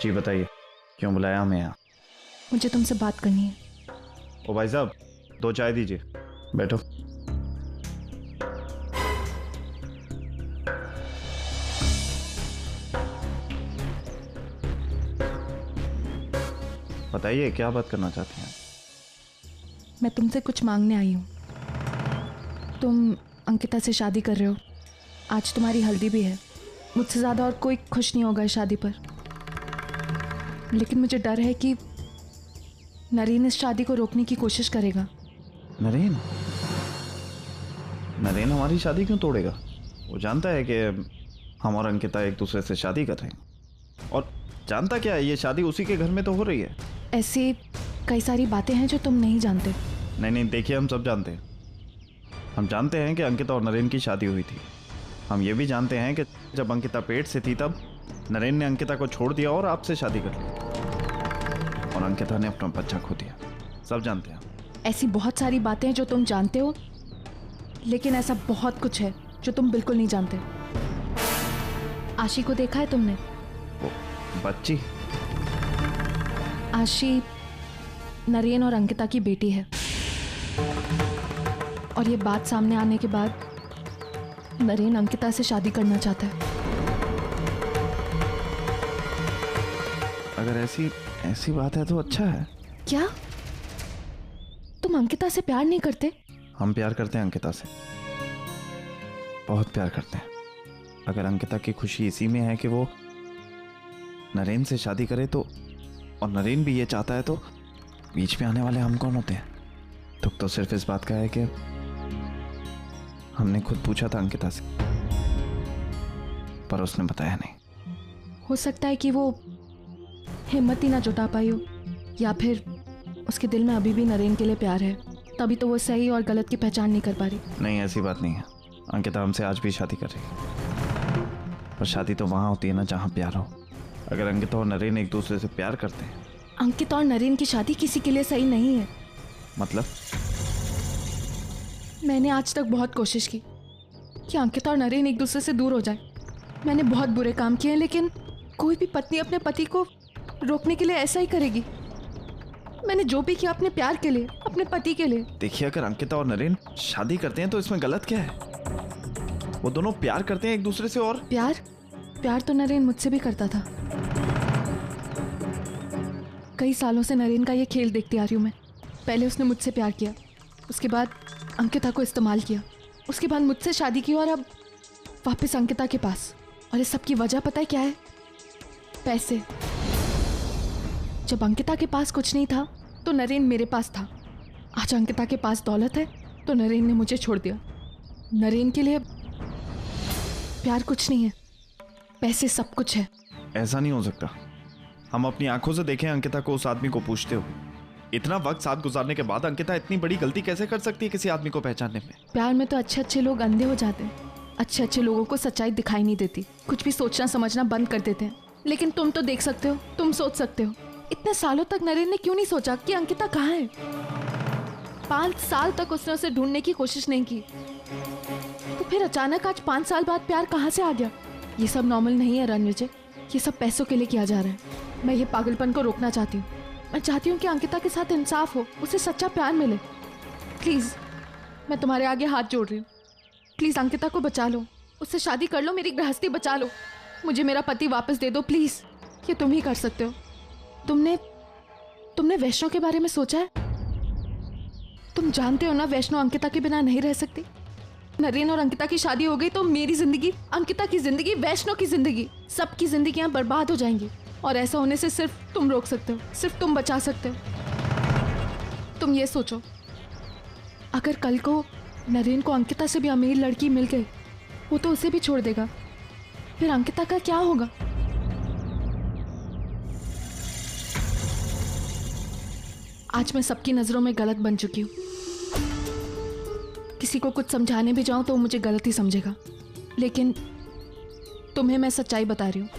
जी बताइए, क्यों बुलाया हमें यहाँ? मुझे तुमसे बात करनी है। ओ भाई साहब, 2 चाय दीजिए। बैठो। बताइए, क्या बात करना चाहती हैं? मैं तुमसे कुछ मांगने आई हूँ। तुम अंकिता से शादी कर रहे हो, आज तुम्हारी हल्दी भी है। मुझसे ज़्यादा और कोई खुश नहीं होगा इस शादी पर, लेकिन मुझे डर है कि नरेन इस शादी को रोकने की कोशिश करेगा। नरेन? नरेन हमारी शादी क्यों तोड़ेगा? वो जानता है कि हम और अंकिता एक दूसरे से शादी कर रहे हैं। और जानता क्या है, ये शादी उसी के घर में तो हो रही है। ऐसी कई सारी बातें हैं जो तुम नहीं जानते। नहीं, देखिए, हम सब जानते हैं। हम जानते हैं कि अंकिता और नरेन की शादी हुई थी। हम ये भी जानते हैं कि जब अंकिता पेट से थी तब नरेन ने अंकिता को छोड़ दिया और आपसे शादी कर ली, और अंकिता ने अपना बच्चा खो दिया। सब जानते हैं। ऐसी बहुत सारी बातें हैं जो तुम जानते हो, लेकिन ऐसा बहुत कुछ है जो तुम बिल्कुल नहीं जानते। आशी को देखा है तुमने? वो बच्ची? आशी नरेन और अंकिता की बेटी है, और ये बात सामने आने के बाद नरेन अंकिता से शादी करना चाहता है। अगर ऐसी बात है तो अच्छा है। क्या तुम अंकिता से प्यार नहीं करते? हम प्यार करते हैं अंकिता से, बहुत प्यार करते हैं। अगर अंकिता की खुशी इसी में है कि वो नरेन से शादी करे तो, और नरेन भी ये चाहता है, तो बीच में आने वाले हम कौन होते हैं? दुख तो सिर्फ इस बात का है कि हमने खुद पूछा था अंकिता से, पर उसने बताया नहीं। हो सकता है कि वो हिम्मत ही ना जुटा पाई हो, या फिर उसके दिल में अभी भी नरेन के लिए प्यार है, तभी तो वो सही और गलत की पहचान नहीं कर पा रही। नहीं, ऐसी बात नहीं है। अंकिता हमसे आज भी शादी कर रही है, पर शादी तो वहां होती है ना जहां प्यार हो। अगर अंकिता और नरेन एक दूसरे से प्यार करते हैं। अंकिता और नरेन की शादी किसी के लिए सही नहीं है। मतलब? मैंने आज तक बहुत कोशिश की कि अंकिता और नरेन एक दूसरे से दूर हो जाए। मैंने बहुत बुरे काम किए, लेकिन कोई भी पत्नी अपने पति को रोकने के लिए ऐसा ही करेगी। मैंने जो भी किया अपने प्यार के लिए, अपने पति के लिए। देखिए, अगर अंकिता और नरेन शादी करते हैं तो इसमें गलत क्या है? वो दोनों प्यार करते हैं एक दूसरे से। और प्यार तो नरेन मुझसे भी करता था। कई सालों से नरेन का ये खेल देखती आ रही हूँ मैं। पहले उसने मुझसे प्यार किया, उसके बाद अंकिता को इस्तेमाल किया, उसके बाद मुझसे शादी की, और अब वापस अंकिता के पास। और इस सब की वजह पता है क्या है? पैसे। जब अंकिता के पास कुछ नहीं था तो नरेन मेरे पास था। आज अंकिता के पास दौलत है तो नरेन ने मुझे छोड़ दिया। नरेन के लिए प्यार कुछ नहीं है, पैसे सब कुछ है। ऐसा नहीं हो सकता। हम अपनी आंखों से देखें अंकिता को उस आदमी को पूछते हो। इतना वक्त साथ गुजारने के बाद अंकिता इतनी बड़ी गलती कैसे कर सकती है किसी आदमी को पहचानने में? प्यार में तो अच्छे अच्छे लोग अंधे हो जाते हैं। अच्छे अच्छे लोगों को सच्चाई दिखाई नहीं देती, कुछ भी सोचना समझना बंद कर देते हैं। लेकिन तुम तो देख सकते हो, तुम सोच सकते हो। इतने सालों तक नरेन ने क्यों नहीं सोचा कि अंकिता कहाँ है? 5 साल तक उसने उसे ढूंढने की कोशिश नहीं की, तो फिर अचानक आज 5 साल बाद प्यार कहाँ से आ गया? ये सब नॉर्मल नहीं है रणविजय, ये सब पैसों के लिए किया जा रहा है। मैं ये पागलपन को रोकना चाहती हूँ। मैं चाहती हूँ कि अंकिता के साथ इंसाफ हो, उसे सच्चा प्यार मिले। प्लीज, मैं तुम्हारे आगे हाथ जोड़ रही हूँ। प्लीज अंकिता को बचा लो, उससे शादी कर लो, मेरी गृहस्थी बचा लो, मुझे मेरा पति वापस दे दो प्लीज। ये तुम ही कर सकते हो। तुमने वैष्णो के बारे में सोचा है? तुम जानते हो ना वैष्णो अंकिता के बिना नहीं रह सकती। नरेन और अंकिता की शादी हो गई तो मेरी जिंदगी, अंकिता की जिंदगी, वैष्णो की जिंदगी, सबकी जिंदगियां बर्बाद हो जाएंगी। और ऐसा होने से सिर्फ तुम रोक सकते हो, सिर्फ तुम बचा सकते हो। तुम ये सोचो, अगर कल को नरेन को अंकिता से भी अमीर लड़की मिल गई, वो तो उसे भी छोड़ देगा, फिर अंकिता का क्या होगा? आज मैं सबकी नजरों में गलत बन चुकी हूँ। किसी को कुछ समझाने भी जाऊं तो वो मुझे गलत ही समझेगा, लेकिन तुम्हें मैं सच्चाई बता रही हूँ।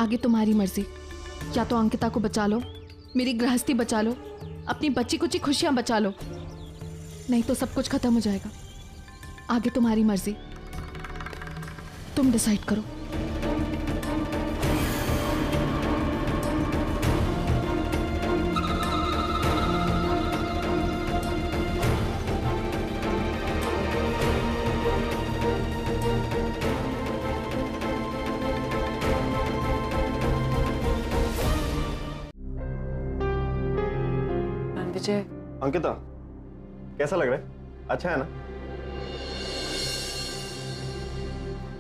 आगे तुम्हारी मर्जी, या तो अंकिता को बचा लो, मेरी गृहस्थी बचा लो, अपनी बच्ची कुची खुशियां बचा लो, नहीं तो सब कुछ खत्म हो जाएगा। आगे तुम्हारी मर्जी, तुम डिसाइड करो। विजय। अंकिता, कैसा लग रहा है? अच्छा है ना?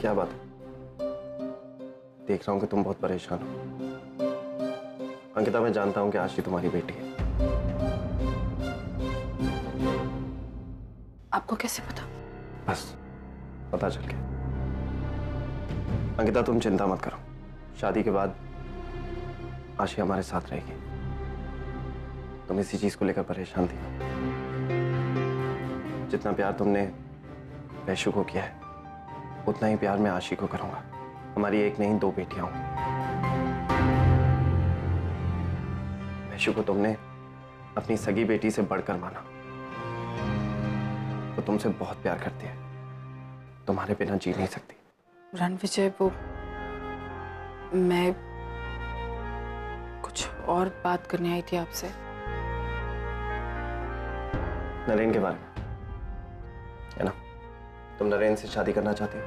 क्या बात है? देख रहा हूं कि तुम बहुत परेशान हो। अंकिता, मैं जानता हूं कि आशी तुम्हारी बेटी है। आपको कैसे पता? बस पता चल गया। अंकिता, तुम चिंता मत करो। शादी के बाद आशी हमारे साथ रहेगी। तुम इसी चीज को लेकर परेशान थी। जितना प्यार तुमने वैशु को किया है, उतना ही प्यार मैं आशी को करूंगा। हमारी एक नहीं 2 बेटियां होंगी। वैशु को तुमने अपनी सगी बेटी से बढ़कर माना। वो तुमसे बहुत प्यार करती है, तुम्हारे बिना जी नहीं सकती। रणविजय, वो मैं कुछ और बात करने आई थी आपसे। नरेन के बारे में, है ना? तुम नरेन से शादी करना चाहती हो?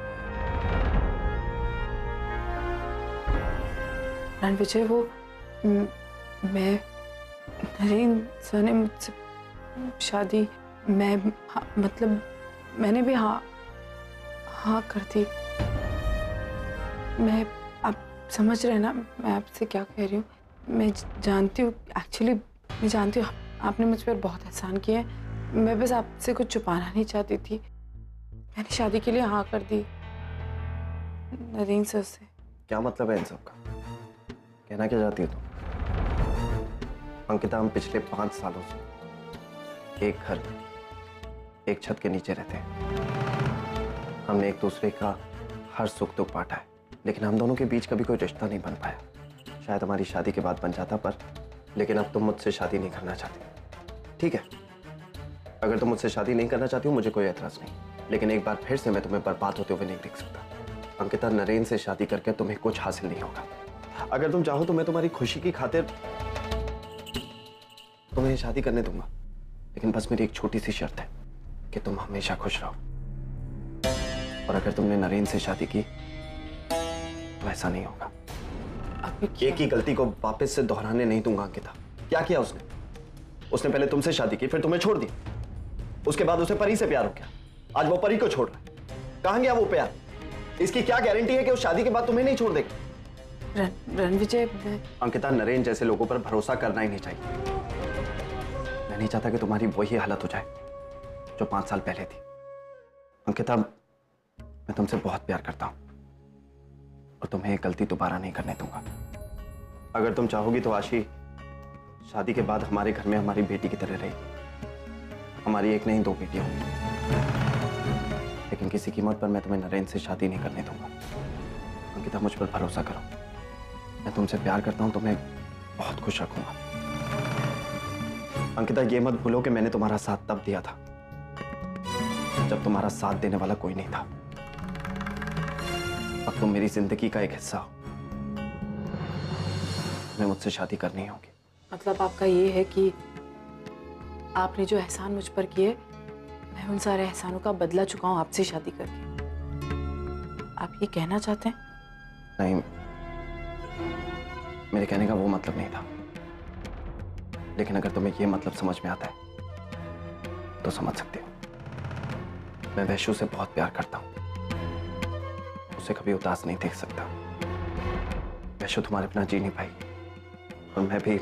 रणविजय, वो मैं नरेन सर ने मुझसे शादी मतलब मैंने भी हाँ कर दी। मैं, आप समझ रहे हैं ना मैं आपसे क्या कह रही हूँ? मैं जानती हूँ, एक्चुअली मैं जानती हूँ आपने मुझ पर बहुत एहसान किए हैं। मैं बस आपसे कुछ छुपाना नहीं चाहती थी। मैंने शादी के लिए हाँ कर दी नरेन सर से। क्या मतलब है इन सब का? कहना क्या चाहती हो तुम? अंकिता, हम पिछले 5 सालों से एक घर, एक छत के नीचे रहते हैं। हमने एक दूसरे का हर सुख दुख बांटा है, लेकिन हम दोनों के बीच कभी कोई रिश्ता नहीं बन पाया। शायद हमारी शादी के बाद बन जाता, पर लेकिन अब तुम मुझसे शादी नहीं करना चाहती। ठीक है, अगर तुम मुझसे शादी नहीं करना चाहती हो, मुझे कोई एतराज नहीं, लेकिन एक बार फिर से मैं तुम्हें बर्बाद होते हुए नहीं देख सकता। अंकिता, नरेन से शादी करके तुम्हें कुछ हासिल नहीं होगा। अगर तुम चाहो तो मैं तुम्हारी खुशी की खातिर तुम्हें शादी करने दूंगा, लेकिन बस मेरी एक छोटी सी शर्त है कि तुम हमेशा खुश रहो। और अगर तुमने नरेन से शादी की तो ऐसा नहीं होगा। एक ही गलती को वापस से दोहराने नहीं दूंगा। अंकिता, क्या किया उसने? उसने पहले तुमसे शादी की, फिर तुम्हें छोड़ दिया। उसके बाद उसे परी से प्यार हो गया, आज वो परी को छोड़ रहा है। कहां गया वो प्यार? इसकी क्या गारंटी है कि उस शादी के बाद तुम्हें नहीं छोड़ देगा? रणविजय, अंकिता, नरेन जैसे लोगों पर भरोसा करना ही नहीं चाहिए। मैं नहीं चाहता कि तुम्हारी वही हालत हो जाए जो 5 साल पहले थी। अंकिता, मैं तुमसे बहुत प्यार करता हूं और तुम्हें एक गलती दोबारा नहीं करने दूंगा। अगर तुम चाहोगी तो आशी शादी के बाद हमारे घर में हमारी बेटी की तरह रहेगी। हमारी एक नहीं 2 बेटियां होंगी, लेकिन किसी कीमत पर मैं तुम्हें नरेन से शादी नहीं करने दूंगा। अंकिता, मुझ पर भरोसा करो। मैं तुमसे प्यार करता हूं, तुम्हें बहुत खुश रखूंगा। अंकिता, ये मत भूलो कि मैंने तुम्हारा साथ तब दिया था जब तुम्हारा साथ देने वाला कोई नहीं था। अब तुम मेरी जिंदगी का एक हिस्सा हो। तुम्हें मुझसे शादी करनी होगी। मतलब आपका ये है कि आपने जो एहसान मुझ पर किए, मैं उन सारे एहसानों का बदला चुका हूं आपसे शादी करके। आप ये कहना चाहते हैं? नहीं, मेरे कहने का वो मतलब नहीं था, लेकिन अगर तुम्हें ये मतलब समझ में आता है तो समझ सकते हो। मैं वैशु से बहुत प्यार करता हूं, उसे कभी उदास नहीं देख सकता। वैशु तुम्हारे बिना जी नहीं पाएगी, और मैं भी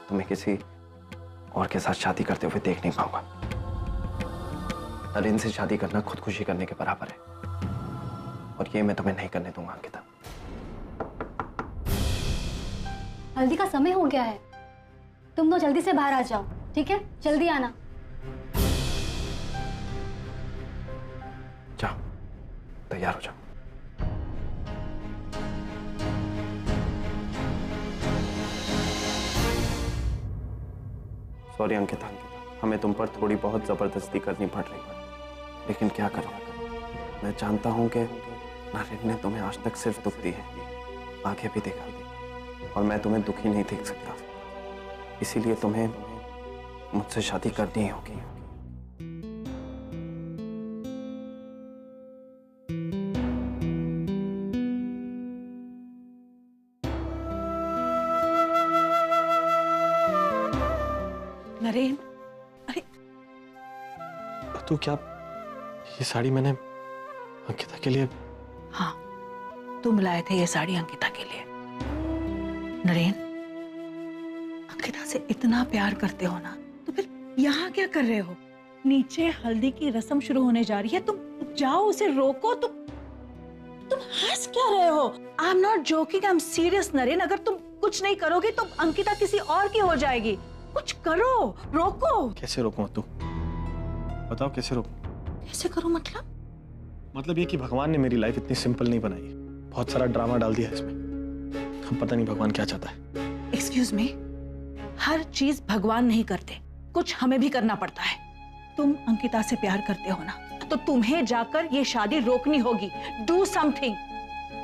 तुम्हें किसी और के साथ शादी करते हुए देख नहीं पाऊंगा। नरेन से शादी करना खुदकुशी करने के बराबर है, और ये मैं तुम्हें नहीं करने दूंगा। अंकिता, हल्दी का समय हो गया है, तुम तो जल्दी से बाहर आ जाओ, ठीक है? जल्दी आना। जाओ, तैयार हो जाओ। सॉरी अंकिता, हमें तुम पर थोड़ी बहुत जबरदस्ती करनी पड़ रही है, लेकिन क्या करूं? मैं जानता हूं कि नरेन ने तुम्हें आज तक सिर्फ दुख दी है, आगे भी देगा, और मैं तुम्हें दुखी नहीं देख सकता। इसीलिए तुम्हें मुझसे शादी करनी ही होगी। नरेन, अरे तू क्या, ये साड़ी मैंने अंकिता के लिए? हाँ, तुम लाए थे ये साड़ी अंकिता के लिए। नरेन, अंकिता से इतना प्यार करते हो ना, तो फिर यहाँ क्या कर रहे हो? नीचे हल्दी की रस्म शुरू होने जा रही है, तुम जाओ, उसे रोको। तुम हंस क्या रहे हो? I am not joking, I am serious Naren. अगर तुम कुछ नहीं करोगे तो अंकिता किसी और की हो जाएगी। कुछ करो, रोको। कैसे रोकूं तू? बताओ कैसे रोकूं? कैसे करो मतलब? मतलब ये कि भगवान ने मेरी लाइफ इतनी सिंपल नहीं बनाई है, बहुत सारा ड्रामा डाल दिया है इसमें। हम पता नहीं भगवान क्या चाहता है। एक्सक्यूज मी, हर चीज भगवान नहीं करते, कुछ हमें भी करना पड़ता है। तुम अंकिता से प्यार करते हो ना, तो तुम्हें जाकर ये शादी रोकनी होगी। Do something.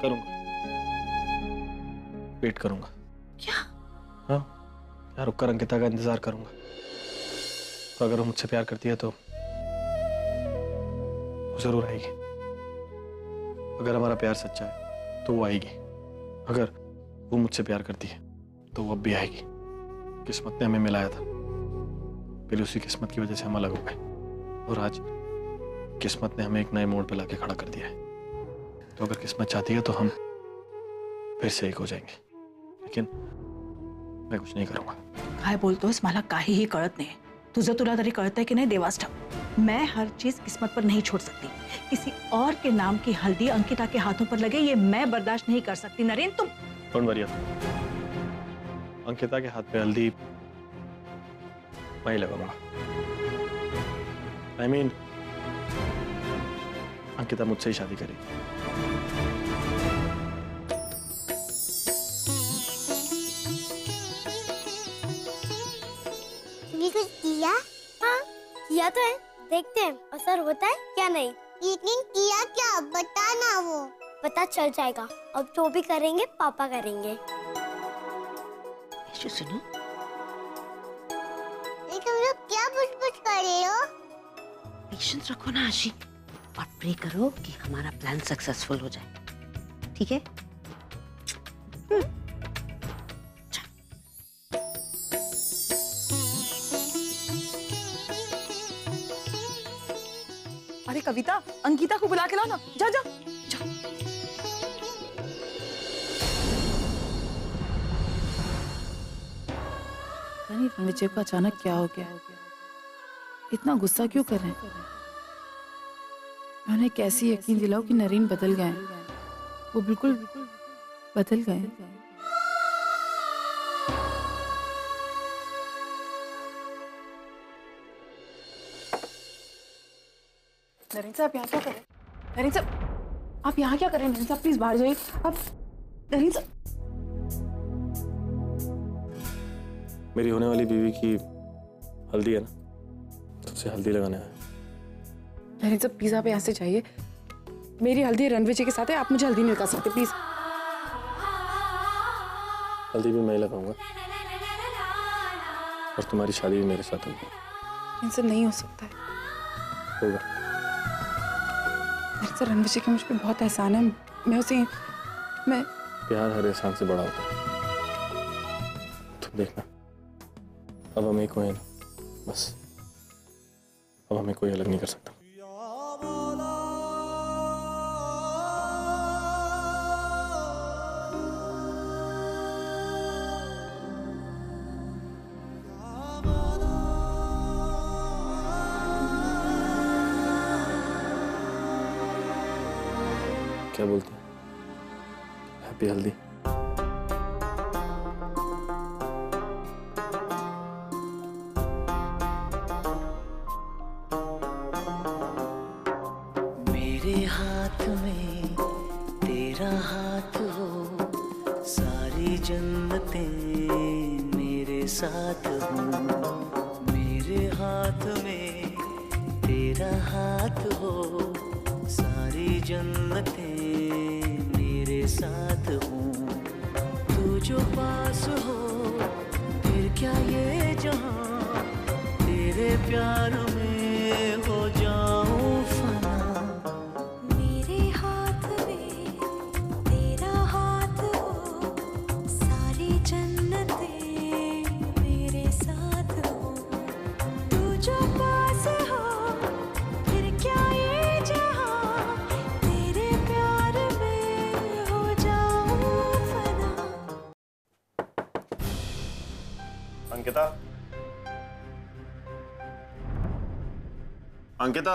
करूंगा, वेट करूंगा। क्या? हाँ, यार रुककर अंकिता का इंतजार करूंगा। तो अगर वो मुझसे प्यार करती है तो वो जरूर आएगी। अगर हमारा प्यार सच्चा है तो वो आएगी। अगर वो मुझसे प्यार करती है तो वो अब भी आएगी। किस्मत ने हमें मिलाया था, फिर उसी किस्मत की वजह से हम अलग हो गए, और आज किस्मत ने हमें एक नए मोड़ पे लाके खड़ा कर दिया है। तो अगर किस्मत चाहती है तो हम फिर से एक हो जाएंगे, लेकिन मैं कुछ नहीं करूंगा। काय बोलतोस? मला काहीही कळत नाही। तुझं तुला तरी कळतंय की नाही देवास ठाऊक? मैं हर चीज किस्मत पर नहीं छोड़ सकती। किसी और के नाम की हल्दी अंकिता के हाथों पर लगे, ये मैं बर्दाश्त नहीं कर सकती। नरेन, तुम डोंट वरी, अंकिता के हाथ पे हल्दी मैं ही लगाऊंगा। I mean, अंकिता मुझसे ही शादी करेगी। तुमने कुछ किया? हाँ, किया तो है। देखते हैं असर होता है क्या नहीं। लेकिन किया क्या, बता ना। वो पता चल जाएगा। अब जो भी करेंगे पापा करेंगे। सुनो, तुम लोग क्या बुझ कर रहे हो? पेशेंस रखो ना आशी, और प्रे करो कि हमारा प्लान सक्सेसफुल हो जाए, ठीक है? अरे कविता, अंकिता को बुला के लाओ ना। जा जा जा। नहीं, रणविजय को अचानक क्या हो गया? इतना गुस्सा क्यों कर रहे हैं? मैं उन्हें कैसे यकीन दिलाऊं कि नरेन बदल गए हैं? वो बिल्कुल बदल गए हैं। नरेन साहब यहाँ क्या कर रहे हैं? नरेन साहब, आप यहाँ क्या कर रहे हैं? नरेन साहब प्लीज बाहर जाइए। आप नरेन साहब, मेरी होने वाली बीवी की हल्दी है ना, तो उसे हल्दी लगाने आया। नरेन साहब प्लीज आप यहाँ से जाइए। मेरी हल्दी रणविजय के साथ है, आप मुझे हल्दी नहीं लगा सकते प्लीज। हल्दी भी मैं ही लगाऊंगा, और तुम्हारी शादी भी मेरे साथ होगी। इनसे नहीं हो सकता है। होगा। नरेन साहब, रणविजय के मुझ पे बहुत एहसान है। मैं प्यार हर एहसान से बड़ा होता है। तुम देखना, अब हम एक हुए ना, बस अब हमें कोई अलग नहीं कर सकता। क्या बोलते हैं? हैप्पी हल्दी। मेरे हाथ में तेरा हाथ हो, सारी जन्नतें मेरे साथ हो। मेरे हाथ में तेरा हाथ हो, सारी जन्नतें मेरे साथ हो। तू जो पास हो, फिर क्या ये जहां, तेरे प्यार में हो जाऊं फना। मेरे हाथ में तेरा हाथ हो, सारी जन्नतें मेरे साथ हो। अंकिता, अंकिता,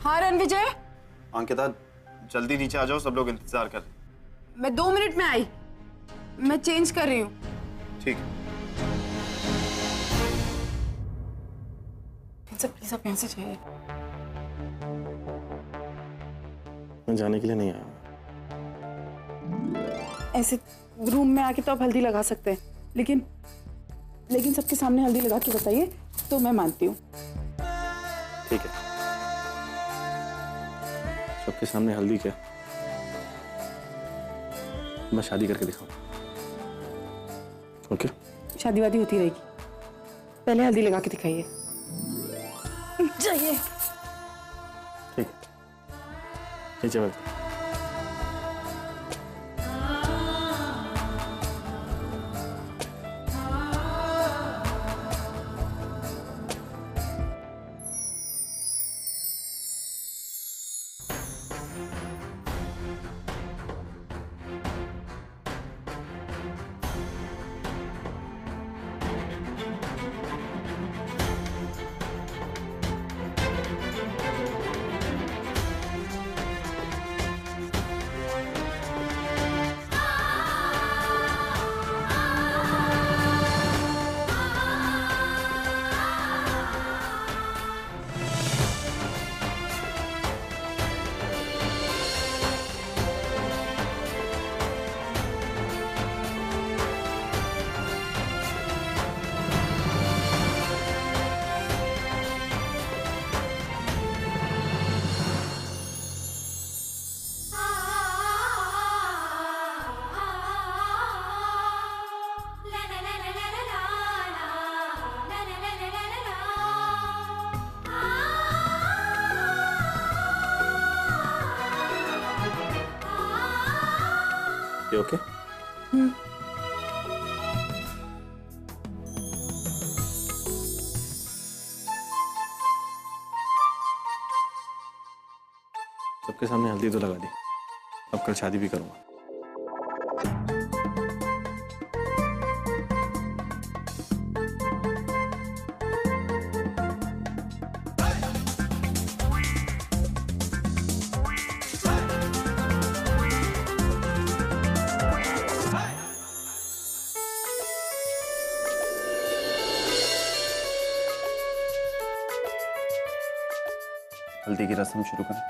हाँ रणविजय, अंकिता जल्दी नीचे आ जाओ, सब लोग इंतजार कर रहे हैं। मैं 2 मिनट में आई, मैं चेंज कर रही हूँ। ठीक है। प्लीज आप यहाँ से जाइए। मैं जाने के लिए नहीं आया। ऐसे रूम में आके तो आप हल्दी लगा सकते हैं, लेकिन सबके सामने हल्दी लगा के बताइए तो मैं मानती हूँ। ठीक है, सबके सामने हल्दी क्या, मैं शादी करके दिखाऊं। ओके? शादी वादी होती रहेगी, पहले हल्दी लगा के दिखाइए। जाइए। ठीक है, नीचे बैठ। ओके? सबके सामने हल्दी तो लगा दी, अब कल शादी भी करूंगा। हल्दी की रस्म शुरू करें।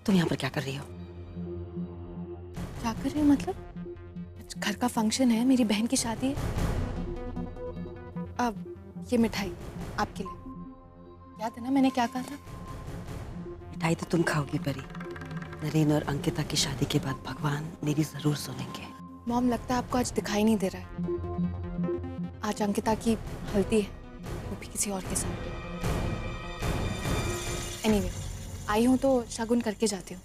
तुम यहाँ पर क्या कर रही हो? क्या कर रही हो मतलब? घर का फंक्शन है, मेरी बहन की शादी है। अब ये मिठाई आपके लिए। याद है ना मैंने क्या कहा था? मिठाई तो तुम खाओगी परी, नरेन और अंकिता की शादी के बाद भगवान मेरी जरूर सुनेंगे। मॉम, लगता है आपको आज दिखाई नहीं दे रहा है। आज अंकिता की हल्दी है, वो भी किसी और के साथ। एनीवे, आई हूँ तो शगुन करके जाती हूँ।